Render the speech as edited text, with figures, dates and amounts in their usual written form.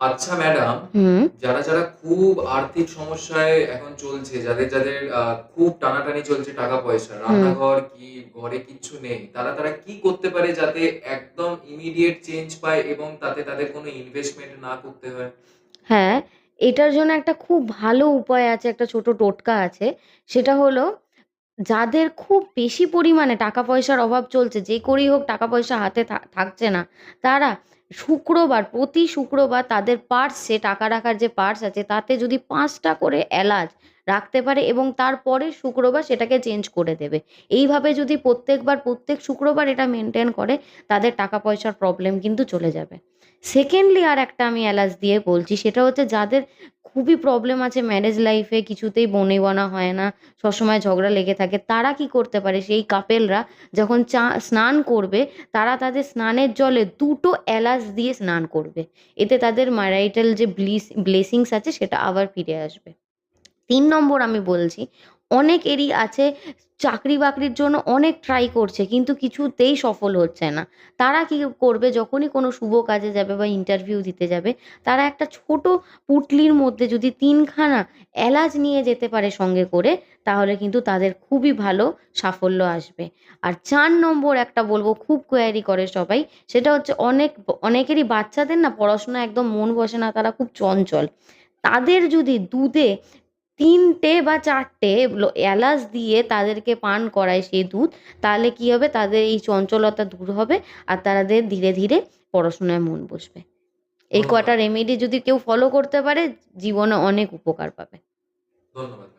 আচ্ছা ম্যাডাম, হুম, যারা খুব আর্থিক সমস্যায় এখন চলছে, যাদের খুব টানাটানি চলছে টাকা পয়সা, হুম। রান্নাঘর কি ঘরে কিচ্ছু নেই, তারা কি করতে পারে যাতে একদম ইমিডিয়েট চেঞ্জ পায় এবং তাতে তাদের কোনো ইনভেস্টমেন্ট না করতে হয়? হ্যাঁ, এটার জন্য একটা খুব ভালো উপায় আছে, একটা ছোট টোটকা আছে। সেটা হলো যাদের খুব বেশি পরিমাণে টাকা-পয়সার অভাব চলছে, যে করেই হোক টাকা-পয়সা হাতে থাকছে না, তারা শুক্রবার, প্রতি শুক্রবার তাদের পার্সে টাকা রাখার যে পার্স আছে, তাতে যদি ৫ টা করে এলাচ রাখতে পারে এবং তারপরের শুক্রবার সেটাকে চেঞ্জ করে দেবে। এইভাবে যদি প্রত্যেকবার, প্রত্যেক শুক্রবার এটা মেইনটেইন করে, তাদের টাকা-পয়সার প্রবলেম কিন্তু চলে যাবে। সেকেন্ডলি আরেকটা আমি এলাচ দিয়ে বলছি, সেটা হচ্ছে যাদের খুবই প্রবলেম আছে ম্যারেজ লাইফে, কিছুতেই বনিবনা হয় না, সবসময় ঝগড়া লেগে থাকে। তারা কি করতে পারে? সেই কাপেলরা যখন স্নান করবে, তারা তাদের স্নানের জলে ২ টো এলাচ দিয়ে স্নান করবে। এতে তাদের ম্যারিটাল যে ব্লেসিংস আছে সেটা আবার ফিরে আসবে। ৩ নম্বর আমি বলছি, অনেকেরই আছে চাকরি-বাকরির জন্য অনেক ট্রাই করছে কিন্তু কিছুতেই সফল হচ্ছে না। তারা কি করবে? যখনই কোনো শুভ কাজে যাবে বা ইন্টারভিউ দিতে যাবে, তারা একটা ছোট পুঁটলির মধ্যে যদি ৩ খানা এলাচ নিয়ে যেতে পারে সঙ্গে করে, তাহলে কিন্তু তাদের খুবই ভালো সাফল্য আসবে। আর ৪ নম্বর একটা বলব, খুব কোয়ারি করে সবাই, সেটা হচ্ছে অনেকেরই বাচ্চাদের না পড়াশোনায় একদম মন বসে না, তারা খুব চঞ্চল। তাদের যদি দুধে ৩ টে বা ৪ টে এলাচ দিয়ে তাদেরকে পান করায় সেই দুধ, তাহলে কি হবে? তাদের এই চঞ্চলতা দূর হবে আর তাদের ধীরে, ধীরে পড়াশোনায় মন বসবে। এই ধন্যবাদ কটা ম্যাডাম। রেমেডি যদি কেউ ফলো করতে পারে, জীবনে অনেক উপকার পাবে। ধন্যবাদ।